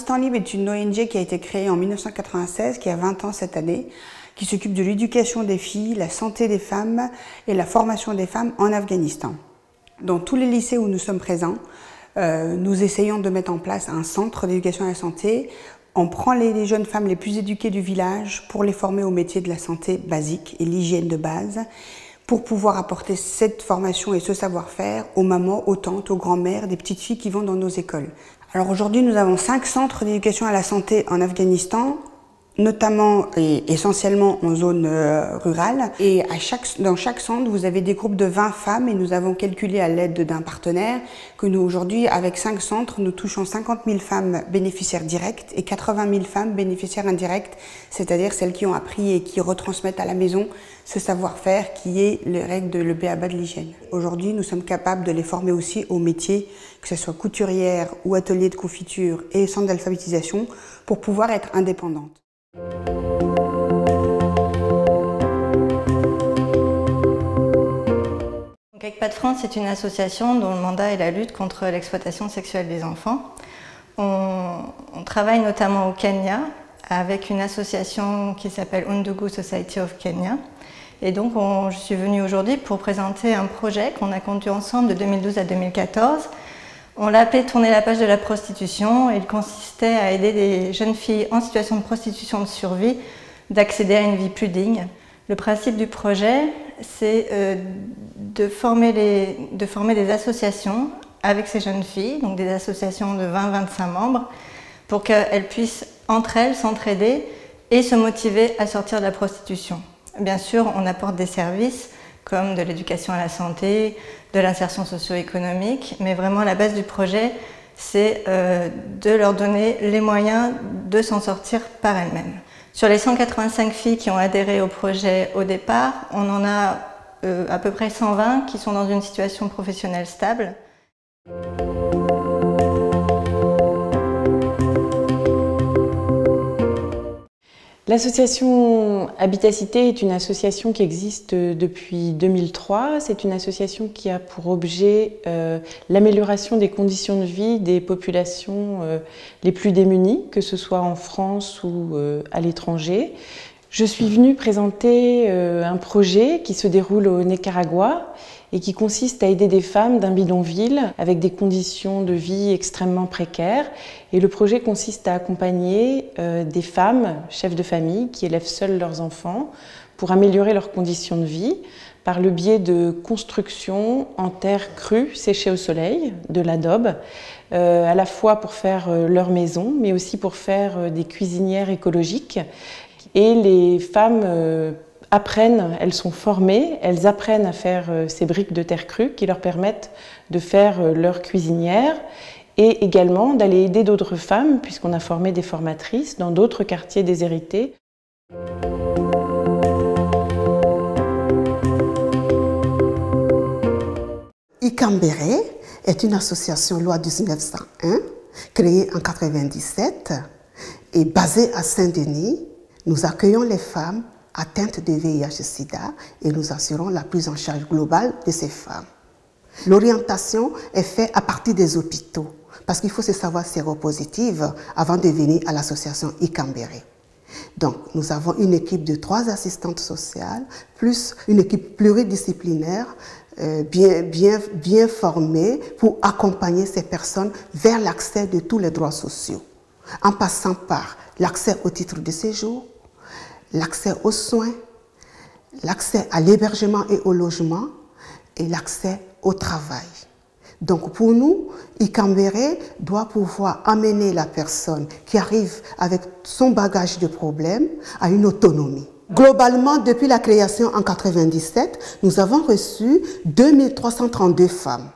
Afghanistan Libre est une ONG qui a été créée en 1996, qui a 20 ans cette année, qui s'occupe de l'éducation des filles, la santé des femmes et la formation des femmes en Afghanistan. Dans tous les lycées où nous sommes présents, nous essayons de mettre en place un centre d'éducation à la santé. On prend les jeunes femmes les plus éduquées du village pour les former au métier de la santé basique et l'hygiène de base, pour pouvoir apporter cette formation et ce savoir-faire aux mamans, aux tantes, aux grands-mères, des petites filles qui vont dans nos écoles. Alors aujourd'hui, nous avons 5 centres d'éducation à la santé en Afghanistan, notamment et essentiellement en zone rurale. Et dans chaque centre, vous avez des groupes de 20 femmes et nous avons calculé à l'aide d'un partenaire que nous, aujourd'hui, avec 5 centres, nous touchons 50 000 femmes bénéficiaires directes et 80 000 femmes bénéficiaires indirectes, c'est-à-dire celles qui ont appris et qui retransmettent à la maison ce savoir-faire qui est les règles de le b.a.-ba de l'hygiène. Aujourd'hui, nous sommes capables de les former aussi au métier, que ce soit couturière ou atelier de confiture et centre d'alphabétisation, pour pouvoir être indépendantes. Avec Pas de France, c'est une association dont le mandat est la lutte contre l'exploitation sexuelle des enfants. On travaille notamment au Kenya avec une association qui s'appelle Undugu Society of Kenya. Et donc je suis venue aujourd'hui pour présenter un projet qu'on a conduit ensemble de 2012 à 2014. On l'a appelé « Tourner la page de la prostitution » et il consistait à aider des jeunes filles en situation de prostitution de survie d'accéder à une vie plus digne. Le principe du projet, c'est de former des associations avec ces jeunes filles, donc des associations de 20-25 membres, pour qu'elles puissent entre elles s'entraider et se motiver à sortir de la prostitution. Bien sûr, on apporte des services comme de l'éducation à la santé, de l'insertion socio-économique, mais vraiment la base du projet, c'est de leur donner les moyens de s'en sortir par elles-mêmes. Sur les 185 filles qui ont adhéré au projet au départ, on en a à peu près 120 qui sont dans une situation professionnelle stable. L'association Habitat-Cité est une association qui existe depuis 2003. C'est une association qui a pour objet l'amélioration des conditions de vie des populations les plus démunies, que ce soit en France ou à l'étranger. Je suis venue présenter un projet qui se déroule au Nicaragua et qui consiste à aider des femmes d'un bidonville avec des conditions de vie extrêmement précaires. Et le projet consiste à accompagner des femmes, chefs de famille, qui élèvent seules leurs enfants pour améliorer leurs conditions de vie par le biais de construction en terre crue séchée au soleil, de l'adobe, à la fois pour faire leur maison, mais aussi pour faire des cuisinières écologiques. Et les femmes elles sont formées, elles apprennent à faire ces briques de terre crue qui leur permettent de faire leur cuisinière et également d'aller aider d'autres femmes, puisqu'on a formé des formatrices dans d'autres quartiers déshérités. Ikambere est une association loi 1901 créée en 1997 et basée à Saint-Denis. Nous accueillons les femmes atteintes de VIH/SIDA et nous assurons la prise en charge globale de ces femmes. L'orientation est faite à partir des hôpitaux parce qu'il faut se savoir séropositive avant de venir à l'association Ikambere. Donc, nous avons une équipe de 3 assistantes sociales plus une équipe pluridisciplinaire bien formée pour accompagner ces personnes vers l'accès de tous les droits sociaux, en passant par l'accès au titre de séjour, l'accès aux soins, l'accès à l'hébergement et au logement et l'accès au travail. Donc pour nous, Ikambere doit pouvoir amener la personne qui arrive avec son bagage de problèmes à une autonomie. Globalement, depuis la création en 1997, nous avons reçu 2332 femmes.